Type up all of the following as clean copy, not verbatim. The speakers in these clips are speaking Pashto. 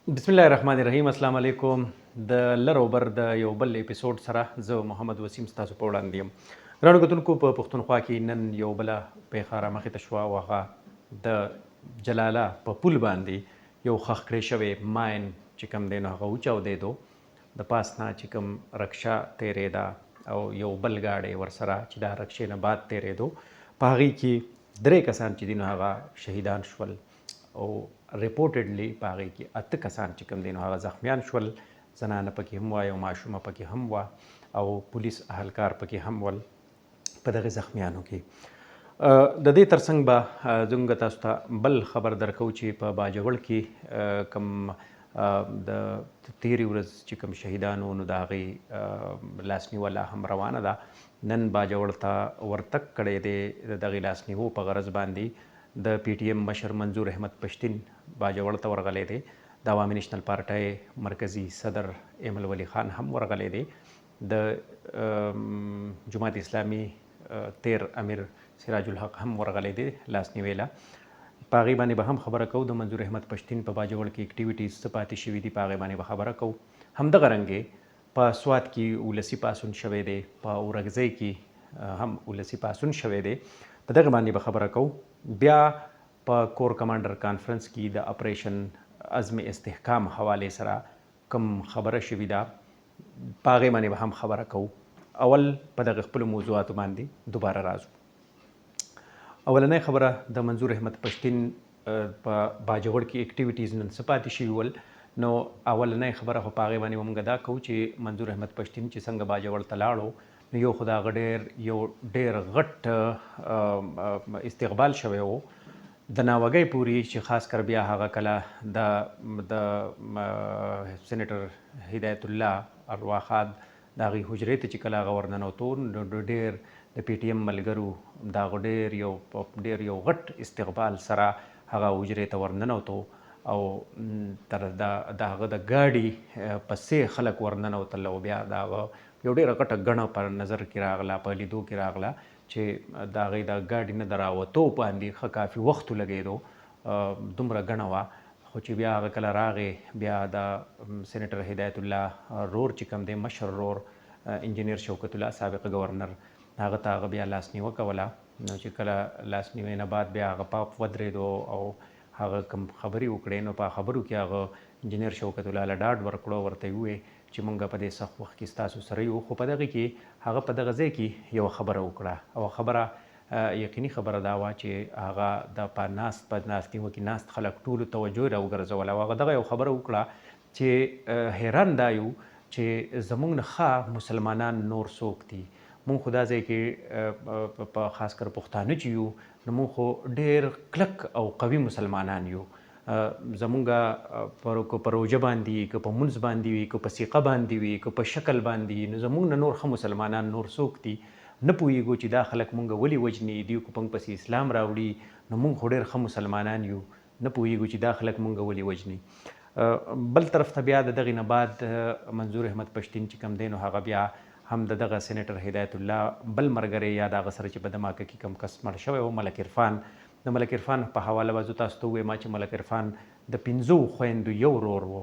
بسم الله الرحمن الرحیم. السلام علیکم. د لر او بر د یو بل اپیسوډ سره زه محمد وسیم ستاسو په وړاندې یم. ګرانو کتونکو، په پښتونخوا کې نن یو بله پیښه رامخې ته شوه او هغه د جلاله په پل باندې یو ښخ کړی شوی ماین چې کوم دی نو هغه وچاودېدو. د پاس نه چې کوم رکشه تېرېده او یو بل ګاډی ورسره چې دا رکشې نه باد تېرېدو، په هغې کې 3 کسان چې دي نو هغه شهیدان شول او ریپورټډلی په هغې کې 8 کسان چې کوم دی نو هغه زخمیان شول. زنانه پکې هم وه، یو ماشومه پکې هم وه او پولیس اهلکار پکې هم ول په دغه زخمیانو کې. د دې ترڅنګ به زموږ تاسو ته بل خبر درکو چې په باجوړ کې کوم د تیرې ورځ چې کوم شهیدان وو نو د هغې لاسنیوه لا هم روانه ده. نن باجوړ ته ورتګ کړی دی د دغې لاسنیوو په غرض باندې. د پی ټی ایم مشر منظور احمد پشتین باجوړ ته ورغلی دی. د عوامي نیشنل پارټۍ مرکزي صدر ایمل ولی خان هم ورغلی دی. د جماعت اسلامي تیر امیر سراج الحق هم ورغلی دی لاسنیوی له. په هغې باندې به هم خبره کوو. د منظور احمد پشتین په باجوړ کې اکټیویټیز څه پاتې شوي دي، په هغې باندې به خبره کوو. همدغه رنګې په سوات کې ولسي پاڅون شوی دی، په اورګزۍ کې هم ولسي پاڅون شوی دی، په دغه باندې به خبره کوو. بیا په کور کمانډر کانفرنس کې د اپریشن عزم استحکام حوالې سره کوم خبره شوې ده، په هغې باندې به هم خبره کوو. اول په دغه خپلو موضوعاتو باندې دوباره راځو. اولنۍ خبره د منظور احمد پشتین په باجوړ کې اکټیویټیز نن څه پاتې شوي ول. نو اولنۍ خبره خو په هغې باندې به موږ دا کوو چې منظور احمد پشتین چې څنګه باجوړ ته لاړو نو یو خو د هغه ډېر غټ استقبال شوی و. د ناوګۍ پورې چې خاص کر بیا هغه کله د سینیټر هدایت الله ارواخاد د هغې حجرې ته چې کله هغه ورننوتو نو ډېر د پی ټي ایم ملګرو د هغه ډېر یو غټ استقبال سره هغه حجرې ته ورننوتو او تر د هغه د ګاډي پسې خلک ورننوتل او بیا د هغه یو ډېره غټه ګڼه په نظر کې راغله، په لیدو کې راغله چې د هغې د ګاډي نه د راوتو باندې ښه کافي وخت ولګېدو، دومره ګڼه وه. خو چې بیا هغه کله راغې بیا د سینیټر هدایت الله رور چې کوم دی، مشر رور انجینیر شوکت الله سابق گورنر، هغه ته هغه بیا لاسنیوه کوله. نو چې کله لاسنیوی نه بعد بیا هغه پاپ ودرېدو او هغه کوم خبرې وکړې نو په خبرو کې هغه انجینیر شوکت الله له ډاډ ورکړو، ورته یې وویې چې مونږ په دې سخت وخت کې ستاسو سره یو. خو په دغه کې هغه په دغه ځای کې یوه خبره وکړه او خبره یقیني خبره دا وه چې هغه د په ناستنیوه کې ناست خلک ټولو توجه یې راوګرځوله او هغه دغه یو خبره وکړه چې حیران دا یو چې زموږ نه ښه مسلمانان نور څوک دي. مونږ خو دا ځای کې په خاص کر پښتانه چې یو نو مونږ خو ډېر کلک او قوي مسلمانان یو. زمونږ په روژه باندې که په مونځ باندې وي، که په سیقه باندې وي، که په شکل باندې، نو زمونږ نه نور ښه مسلمانان نور څوک دي. نه پوهېږو چې دا خلک مونږ ولې وژني، دوی که په موږ پسې اسلام راوړي نو مونږ خو ډېر ښه مسلمانان یو. نه پوهېږو چې دا خلک مونږ ولې وژني. بل طرف ته بیا د دغې نه بعد منظور احمد پشتین چې کوم دی نو هغه بیا هم د دغه سینیټر هدایت الله بل ملګری یا د هغه سره چې په دماکه کې کوم کس مړ شوی و، ملک عرفان. د ملک عرفان په حواله به زه تاسو ته ووایم چې ملک عرفان د 5 خویندو یو ورور و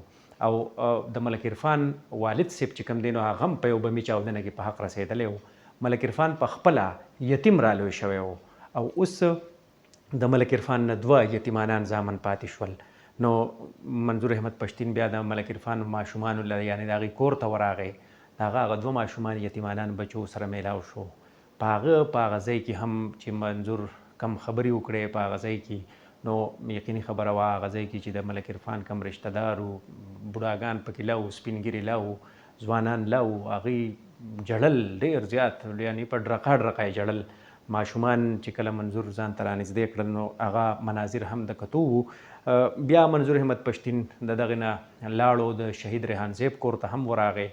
او د ملک عرفان والد صاحب چې کوم دی نو هغه هم په یو بمي چاودنه کې په حق رسېدلی و. ملک عرفان په خپله یتیم رالوی شوی و او اوس د ملک عرفان نه 2 یتیمانان زامن پاتې شول. نو منظور احمد پشتین بیا د ملک عرفان ماشومانو له یعنې د هغې کور ته ورغی، د هغه 2 ماشومان یتیمانان بچو سره میلاو شو. په هغه ځای کې هم چې منظور کم خبرې وکړې په هغه ځای کې نو یقیني خبره وه هغه ځای کې چې د ملک عرفان کم رشته دار وو، بوډاګان پکې لا وو، سپین ږیري لا وو، ځوانان لا وو، هغوی ژړل ډېر زیات، یعنې په ډرقه ډرقه یې ژړل. ماشومان چې کله منظور ځان ته رانږدې کړل نو هغه مناظر هم د کتو وو. بیا منظور احمد پشتین د دغې نه لاړو، د شهید ریحان زیب کور ته هم ورغی.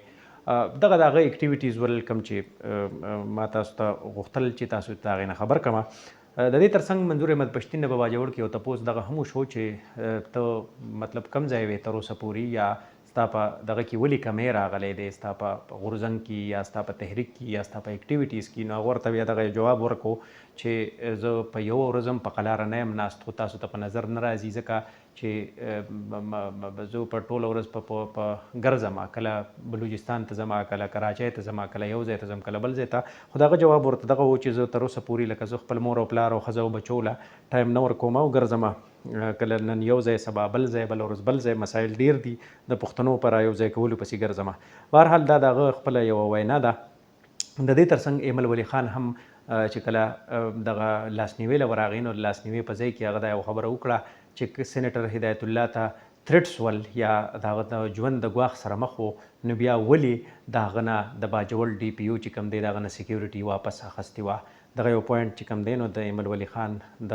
دغه د هغه اکټیویټیز ول کوم چې ما تاسو ته غوښتل چې تاسو ته هغې نه خبر کړمه. د دې ترڅنګ منظور احمد پشتین نه په باجوړ کې یو تپوس دغه هم وشو چې ته مطلب کم ځای وې تر اوسه پورې، یا ستا په دغه کې ولې کمې راغلی دی، ستا په غورځنګ کې یا ستا په تحریک کې یا ستا په اکټیویټیز کې. نو هغه ورته بیا دغه جواب ورکړو چې زه په یو ورځ هم په قلاره نه یم ناست، خو تاسو ته په نظر نه راځي ځکه چې زه په ټوله ورځ په ګرځم، کله بلوچستان ته ځم، کله کراچۍ ته ځم، کله یو ځای ته ځم، کله بل ځای ته. خو د هغه جواب ورته دغه و چې زه تر اوسه پورې لکه زه خپل مور او پلار او ښځه او بچو له ټایم نه ورکوم او ګرځم، کله نن یو ځای سبا بل ځای بله ورځ بل ځای. مسایل ډېر دي د پښتنو په را یو ځای کولو پسې ګرځم. بهرحال دا د هغه خپله یوه وینا ده. د دې ترڅنګ ایمل ولی خان هم چې کله دغه لاسنیوي له ورغی نو لاسنیوي په ځای کې هغه دا یو خبره وکړه چې سینیټر هدایت الله ته تھریټس ول یا د هغه د ژوند د ګواښ سره مخ و، نو بیا ولې د هغه نه د باجوړ ډي پي یو چې کوم دی د هغه نه سیکیورټي واپس اخیستې وه. دغه یو پوینټ چې کوم دی نو د ایمل ولی خان د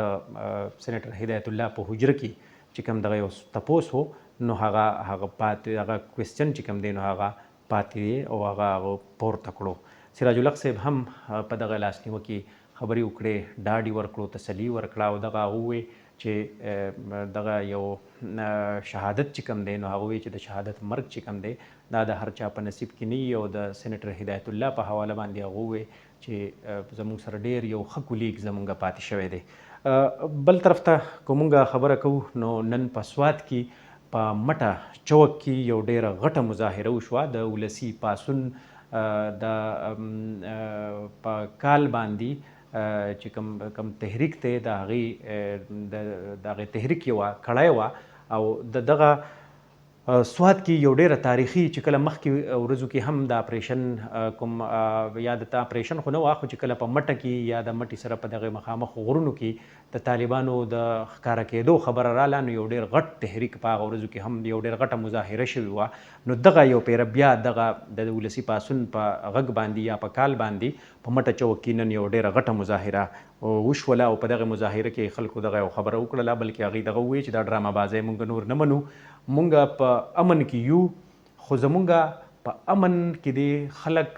سینیټر هدایت الله په حجره کې چې کوم دغه یو تپوس و نو هغه کوېسچن چې کوم دی نو هغه پاتې او هغه پورته کړو. سراج الحق صاحب هم په دغه لاسنیوه کې خبرې وکړې، ډاډ یې ورکړو، تسلي ورکړه او دغه هغه وویل چې دغه یو شهادت چې کوم دی نو هغه وویل چې د شهادت مرګ چې کوم دی دا د هر چا په نصیب کې نه وي. او د سینیټر هدایت الله په حواله باندې هغه وویل چې زموږ سره ډېر یو ښه کولیګ زموږ پاتې شوی دی. بل طرف ته که مونږ خبره کوو نو نن په سوات کې په مټه چوک کې یو ډېره غټه مظاهره وشوه د ولسي پاڅون د په کال باندې چې کوم تحریک دی د هغې تحریک یوه کړۍ وه او د دغه سوات کې یو ډېره تاریخي چې کله مخکې ورځو کې هم د اپریشن کوم یا د اپریشن خو نه وه خو چې کله په مټه کې یا د مټې سره په دغه مخامخ غرونو کې د طالبانو د ښکاره کېدو خبره راله نو یو ډېر غټ تحریک په هغه ورځو کې هم یو ډېر غټه مظاهره شوې وه. نو دغه یو پیره بیا دغه د ولسي پاڅون په غږ باندې یا په کال باندې په مټه چوک کې نن یو ډېره غټه مظاهره وشوله او په دغه مظاهره کې خلکو دغه یو خبره وکړله بلکې هغوی دغه وویل چې دا ډرامه بازۍ مونږ نور نه منو، مونږ په امن کې یو خو زمونږ په امن کې دی خلک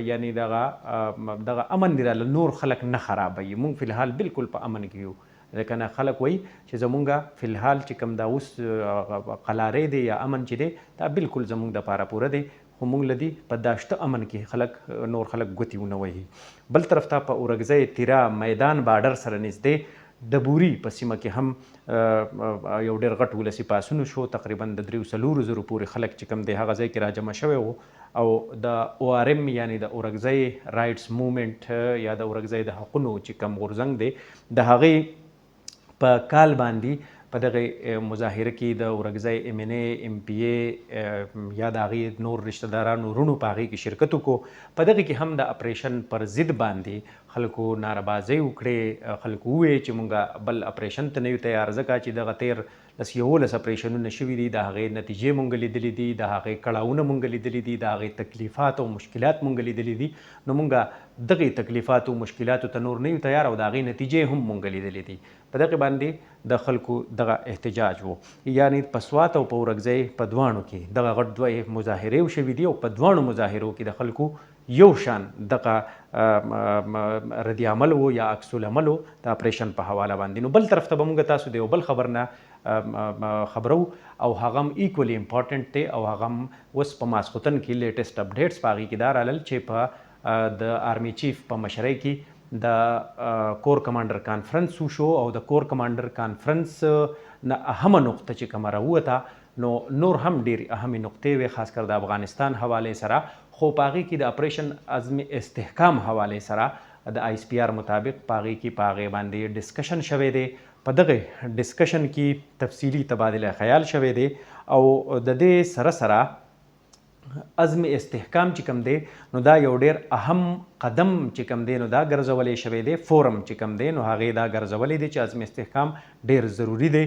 یعنی دغه امن دی راله نور خلک نه خرابوي، مونږ فی الحال بالکل په امن کې یو. ځکه نه خلک وایي چې زمونږ فی الحال چې کوم دا اوس قلارې دی یا امن چې دی دا بالکل زمونږ دپاره پوره دی خو مونږ له دې په دا شته امن کې نور خلک ګوتې ونه وهي. بل طرف ته په اورګزۍ تیرا میدان بارډر سره نږدې د بوري په سیمه کې هم یو ډېر غټ ولسي پاڅون وشو، تقریبا د 300,000 پورې خلک چې کوم دی هغه ځای کې راجمع شوی وو او د ORM یعنی د اورګزۍ رایټس موومنټ یا د اورګزۍ د حقونو چې کوم غورځنګ دی د هغې په کال باندې په دغه مظاهره کې د اورګزۍ MNA MPA یا د هغې نور رشته دارانو وروڼو په هغې کې شرکت وکړو. په دغه کې هم د اپریشن پر ضد باندې خلکو ناربازۍ وکړې، خلکو وویل چې مونږ بل اپریشن ته نه یو تیار ځکه چې دغه تیر 11 اپریشنونه شوي دي، د هغې نتیجې مونږ لیدلې دي، د هغې کړاوونه مونږ لیدلي دي، د هغې تکلیفات او مشکلات مونږ لیدلي دي. نو مونږ دغې تکلیفات او مشکلاتو ته نور نه یو تیار او د هغې نتیجې هم مونږ لیدلې دي. په دغې باندې د خلکو دغه احتجاج و، یعنی په سوات او په اورګزۍ په دواړو کې دغه غټ دوه مظاهرې وشوي دي او په دواړو مظاهرو کې د خلکو یو شان دغه ردی عمل و یا عکس العمل و د اپریشن په حواله باندې. نو بل طرف ته به مونږ تاسو د یو بل خبر نه خبرو او هغه هم ایکولی امپارټنټ دی او هغه هم اوس په ماسخوتن کې لیټسټ اپډیټس په هغې کې دا رالل چې په د آرمی چیف په مشرۍ کې د کور کمانډر کانفرنس وشو او د کور کمانډر کانفرنس نه اهمه نقطه چې کومه راووته نو نور هم ډېرې اهمې نقطې وې خاص کر د افغانستان حوالې سره، خو په هغې کې د اپریشن عزم استحکام حوالې سره د ISPR مطابق په هغې کې په هغې باندې ډسکشن شوی دی. په دغه ډسکشن کې تفصیلي تبادله خیال شوی دی او د دې سره سره عزم استحکام چې کوم دی نو دا یو ډېر اهم قدم چې کوم دی نو دا ګرځولی شوی دی، فورم چې کوم دی نو هغې دا ګرځولی دی چې عزم استحکام ډېر ضروري دی.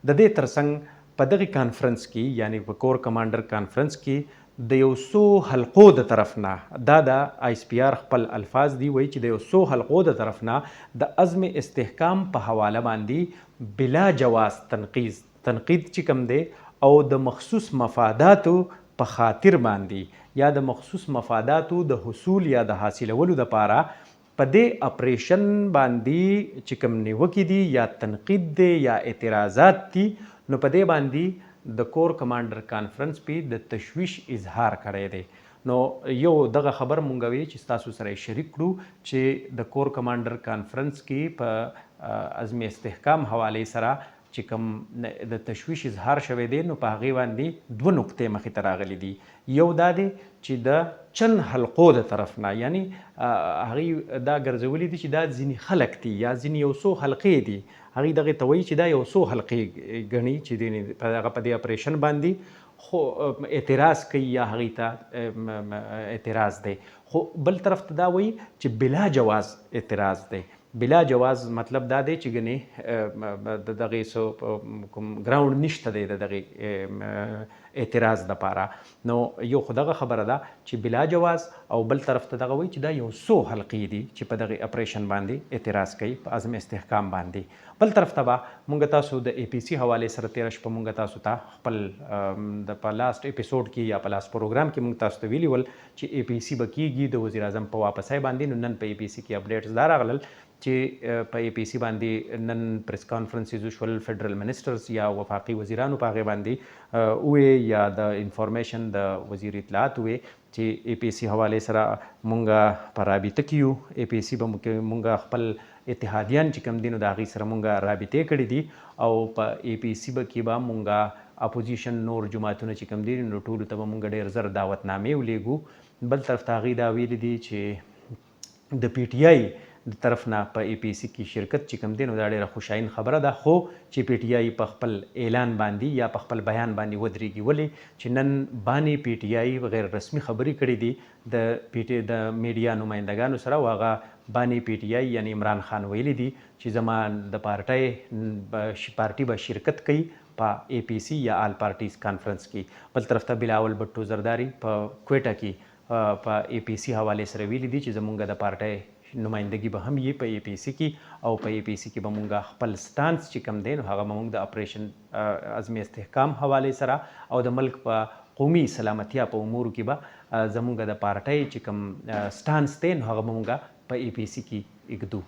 د دې ترڅنګ په دغه کانفرنس کې یعنی په کور کمانډر کانفرنس کې د یو څو حلقو د طرف نه دا د ISPR خپل الفاظ دی وایي چې د یو څو حلقو د طرف نه د عزم استحکام په حواله باندې بلا جواز تنقید چې کوم دی او د مخصوص مفاداتو په خاطر باندې یا د مخصوص مفاداتو د حصول یا د حاصلولو دپاره په دې اپریشن باندې چې کوم نیوکې دي یا تنقید دی یا اعتراضات دي نو په دې باندې د کور کمانډر کانفرنس پې د تشویش اظهار کړی دی. نو یو دغه خبر مونږ وی چې تاسو سره شریک کړو چې د کور کمانډر کانفرنس کې په عزم استحکام حوالې سره چې کوم د تشویش اظهار شوی دی نو په هغې باندې دوه نقطې مخې ته راغلي دي. یو دا دی چې د چند حلقو د طرف نه، یعنی هغې دا ګرځولي دي چې دا ځینې خلک دي یا ځینې یو څو حلقې دي، هغې دغې ته وایي چې دا یو څو حلقې ګڼي چې هغه په دې اپریشن باندې خو اعتراض کوي یا هغې ته اعتراض دی. خو بل طرف ته دا وایي چې بلا جواز اعتراض دی. بلا جواز مطلب دا دی چې ګنې د دغې څه کوم ګراوند نشته دی د دغې اعتراض دپاره. نو یو خو دغه خبره ده چې بلا جواز، او بل طرف ته دغه وایي چې دا یو څو حلقې دي چې په دغې اپریشن باندې اعتراض کوي په عزم استحکام باندې. بل طرف ته به مونږ تاسو د اے پی سی حوالې سره تېره شپه مونږ تاسو ته خپل د په لاست اپیسوډ کې یا په لاست پروګرام کې مونږ تاسو ته ویلي ول چې اے پی سی به کېږي د وزیر اعظم په واپسۍ باندې. نو نن په اے پی سی کې اپډیټس دا راغلل چې په اے پی سی باندې نن پریس کانفرنسز وشول، فیډرل منسټرز یا وفاقي وزیرانو په هغې باندې ووې یا د انفارمیشن د وزیر اطلاعات ووې چې اے پی سی حوالې سره مونږ په رابطه کې یو. اے پی سی به مونږ خپل اتحادیان چې کوم دي نو د هغې سره مونږ رابطې کړي دي، او په اے پی سی کې به مونږ اپوزیشن نور جماعتونه چې کوم دي نو ټولو ته به مونږ ډېر زر دعوتنامې ولیږو. بل طرف ته هغې دا ویلي دي چې د پی ټی آی د طرف نه په اے پی سی کې شرکت چې کوم دی نو دا ډېره خوشاین خبره ده. خو چې پی ټی آی په خپل اعلان باندې یا په خپل بیان باندې ودرېږي. ولې چې نن باندې پی ټی آی غیر رسمي خبرې کړې دي د میډیا نمایندګانو سره، او هغه باندې پی ټی آی یعنی عمران خان ویلي دي چې زما د پارټي به شرکت کوي په اے پی سی یا آل پارټیز کانفرنس کې. بل طرف ته بلاول بټو زرداری په کویټه کې په اے پی سی حوالې سره ویلي دي چې زمونږ د پارټۍ نمایندګي به هم یې په اے پی سی کې، او په اے پی سی کې به مونږ خپل سټانس چې کوم دی نو هغه به مونږ د اپریشن عزم استحکام حوالې سره او د ملک په قومي سلامتیا په امورو کې به زمونږ د پارټۍ چې کوم سټانس دی نو هغه به مونږ په اے پی سی کې اږدو.